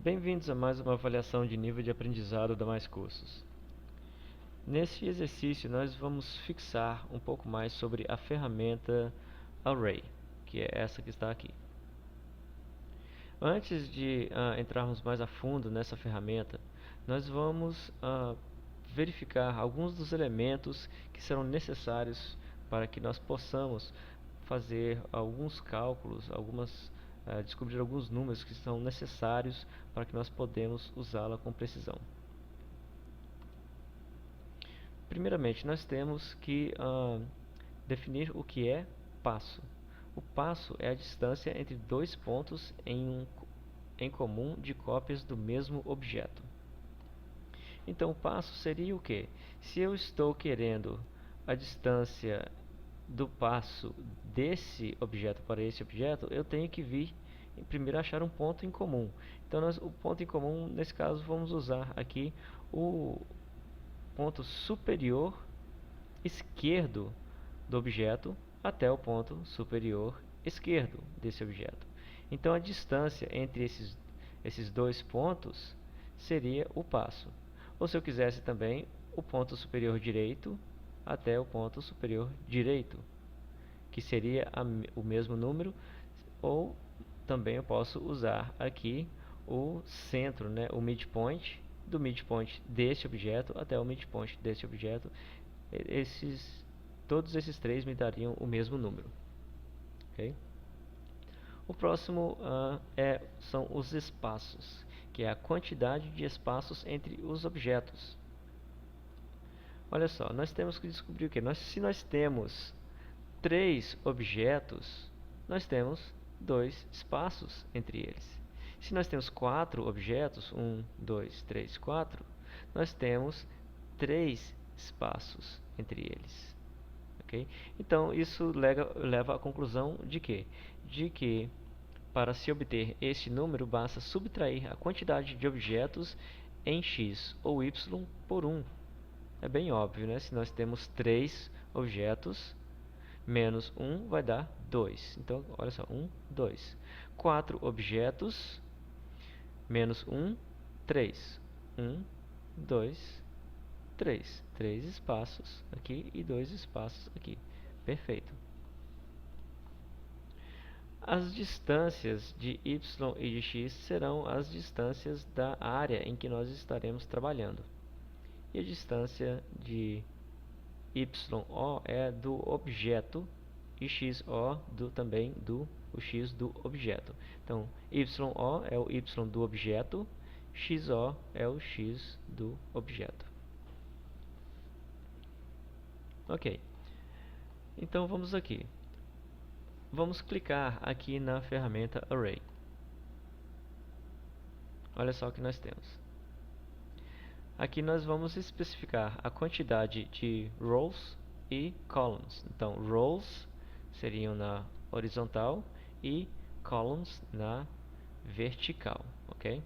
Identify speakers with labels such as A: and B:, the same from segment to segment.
A: Bem-vindos a mais uma avaliação de nível de aprendizado da Mais Cursos. Neste exercício, nós vamos fixar um pouco mais sobre a ferramenta Array, que é essa que está aqui. Antes de entrarmos mais a fundo nessa ferramenta, nós vamos verificar alguns dos elementos que serão necessários para que nós possamos fazer alguns cálculos, descobrir alguns números que são necessários para que nós podemos usá-la com precisão. Primeiramente, nós temos que definir o que é passo. O passo é a distância entre dois pontos em comum de cópias do mesmo objeto. Então, o passo seria o quê? Se eu estou querendo a distância do passo desse objeto para esse objeto, eu tenho que vir primeiro achar um ponto em comum. Então, o ponto em comum, nesse caso, vamos usar aqui o ponto superior esquerdo do objeto até o ponto superior esquerdo desse objeto. Então, a distância entre esses dois pontos seria o passo. Ou se eu quisesse também o ponto superior direito até o ponto superior direito, que seria o mesmo número, ou também eu posso usar aqui o centro, né, o midpoint, do midpoint desse objeto até o midpoint desse objeto. Todos esses três me dariam o mesmo número. Okay? O próximo são os espaços, que é a quantidade de espaços entre os objetos. Olha só, nós temos que descobrir o que? Se nós temos 3 objetos, nós temos 2 espaços entre eles. Se nós temos 4 objetos, 1, 2, 3, 4, nós temos 3 espaços entre eles. Okay? Então, isso leva à conclusão de quê? De que, para se obter este número, basta subtrair a quantidade de objetos em x ou y por 1. É bem óbvio, né? Se nós temos 3 objetos, menos 1 vai dar 2. Então, olha só, 1, 2. 4 objetos, menos 1, 3. 1, 2, 3. 3 espaços aqui e 2 espaços aqui. Perfeito. As distâncias de y e de x serão as distâncias da área em que nós estaremos trabalhando. E a distância de YO é do objeto e XO também do x do objeto. Então, YO é o Y do objeto, XO é o X do objeto. Ok. Então, vamos aqui. Vamos clicar aqui na ferramenta Array. Olha só o que nós temos. Aqui nós vamos especificar a quantidade de rows e columns. Então, rows seriam na horizontal e columns na vertical, ok?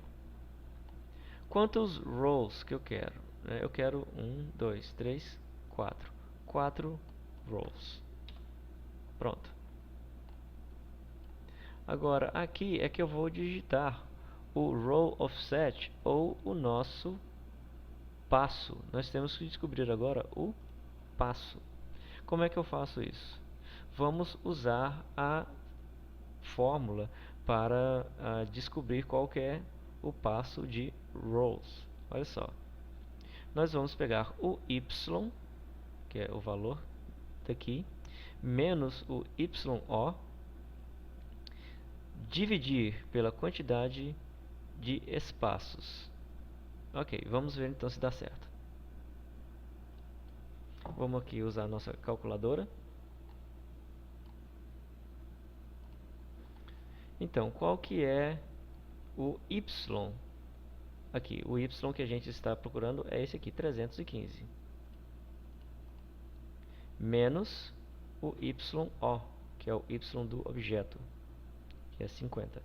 A: Quantos rows que eu quero? Eu quero 1, 2, 3, 4. 4 rows. Pronto. Agora, aqui é que eu vou digitar o row offset ou o nosso passo. Nós temos que descobrir agora o passo. Como é que eu faço isso? Vamos usar a fórmula para descobrir qual que é o passo de rows. Olha só. Nós vamos pegar o y, que é o valor daqui, menos o yo, dividir pela quantidade de espaços. Ok, vamos ver então se dá certo. Vamos aqui usar a nossa calculadora. Então, qual que é o y? Aqui, o y que a gente está procurando é esse aqui, 315. Menos o yo, que é o y do objeto, que é 50.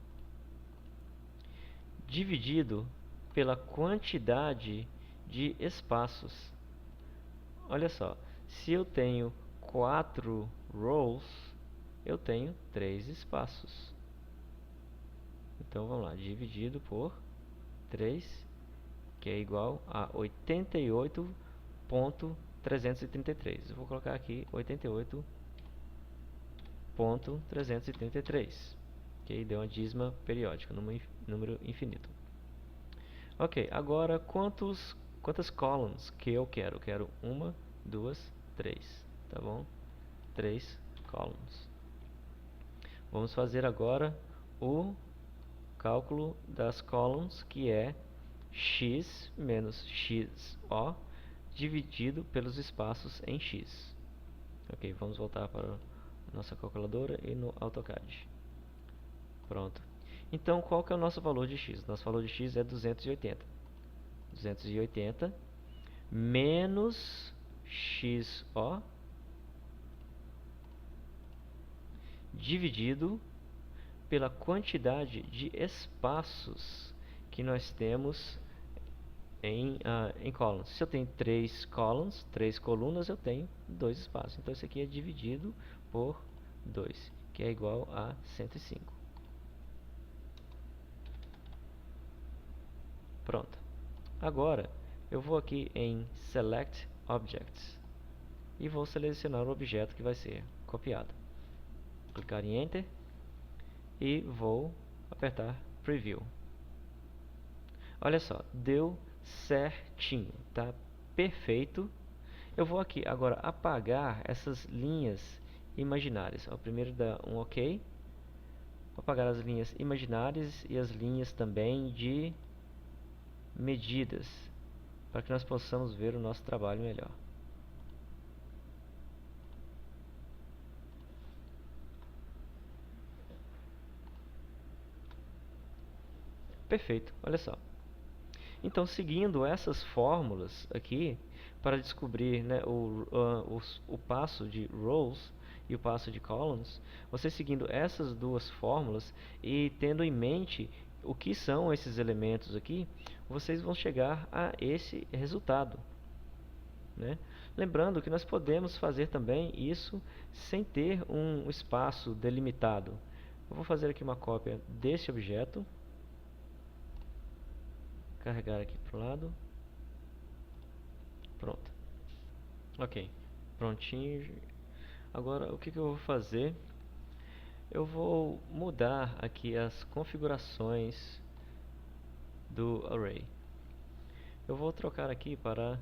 A: Dividido pela quantidade de espaços. Olha só, se eu tenho 4 rows, eu tenho 3 espaços. Então vamos lá, dividido por 3, que é igual a 88.333. Eu vou colocar aqui 88.333. Ok, deu uma dízima periódica, número infinito. Ok, agora quantas columns que eu quero? Eu quero 1, 2, 3, tá bom? 3 columns. Vamos fazer agora o cálculo das columns, que é x menos xo dividido pelos espaços em x. Ok, vamos voltar para a nossa calculadora e no AutoCAD. Pronto. Então, qual que é o nosso valor de x? Nosso valor de x é 280. 280 menos xo dividido pela quantidade de espaços que nós temos em columns. Se eu tenho 3 columns, 3 colunas, eu tenho 2 espaços. Então, isso aqui é dividido por 2, que é igual a 105. Pronto. Agora, eu vou aqui em Select Objects e vou selecionar o objeto que vai ser copiado. Clicar em Enter e vou apertar Preview. Olha só, deu certinho, tá perfeito. Eu vou aqui agora apagar essas linhas imaginárias. Ó, primeiro dá um OK. Vou apagar as linhas imaginárias e as linhas também de medidas, para que nós possamos ver o nosso trabalho melhor. Perfeito, olha só. Então, seguindo essas fórmulas aqui, para descobrir, né, o passo de rows e o passo de columns, você seguindo essas duas fórmulas e tendo em mente o que são esses elementos aqui, vocês vão chegar a esse resultado, né? Lembrando que nós podemos fazer também isso sem ter um espaço delimitado. Eu vou fazer aqui uma cópia desse objeto, carregar aqui para o lado. Pronto. Ok, prontinho. Agora, o que eu vou fazer? Eu vou mudar aqui as configurações do array. Eu vou trocar aqui para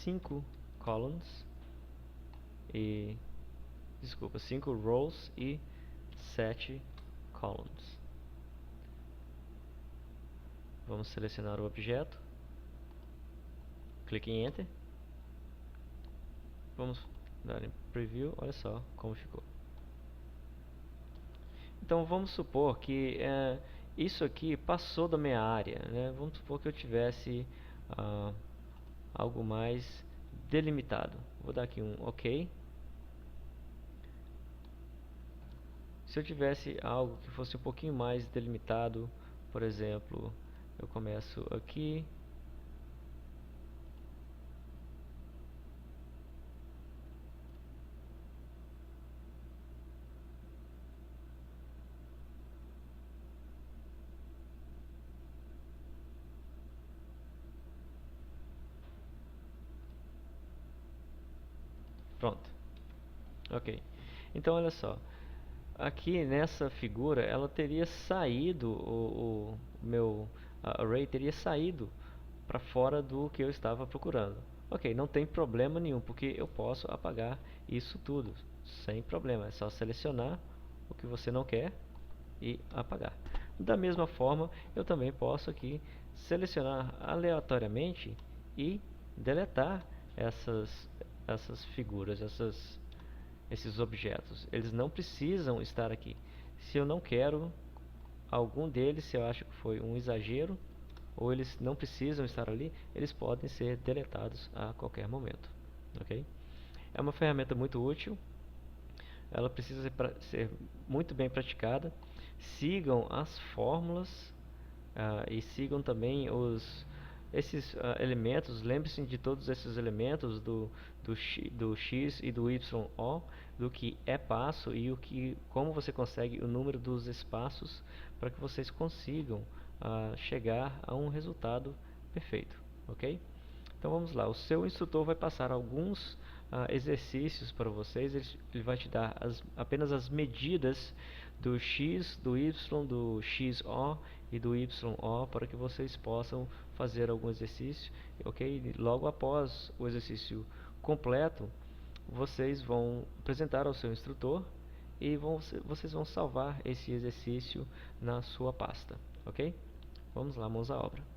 A: 5 columns e... desculpa, 5 rows e 7 columns. Vamos selecionar o objeto. Clique em Enter. Vamos dar em Preview. Olha só como ficou. Então vamos supor que isso aqui passou da minha área, né? Vamos supor que eu tivesse algo mais delimitado. Vou dar aqui um OK. Se eu tivesse algo que fosse um pouquinho mais delimitado, por exemplo, eu começo aqui. Pronto. Ok. Então, olha só. Aqui nessa figura, ela teria saído, o meu array teria saído para fora do que eu estava procurando. Ok, não tem problema nenhum, porque eu posso apagar isso tudo, sem problema. É só selecionar o que você não quer e apagar. Da mesma forma, eu também posso aqui selecionar aleatoriamente e deletar essas figuras, esses objetos. Eles não precisam estar aqui. Se eu não quero algum deles, se eu acho que foi um exagero, ou eles não precisam estar ali, eles podem ser deletados a qualquer momento. Ok? É uma ferramenta muito útil. Ela precisa ser muito bem praticada. Sigam as fórmulas e sigam também esses elementos. Lembre-se de todos esses elementos do x e do y, do que é passo e como você consegue o número dos espaços para que vocês consigam chegar a um resultado perfeito, ok? Então vamos lá, o seu instrutor vai passar alguns exercícios para vocês, ele vai te dar apenas as medidas do x, do y, do xo e do yo para que vocês possam fazer algum exercício, ok? Logo após o exercício completo, vocês vão apresentar ao seu instrutor e vocês vão salvar esse exercício na sua pasta, ok? Vamos lá, mãos à obra.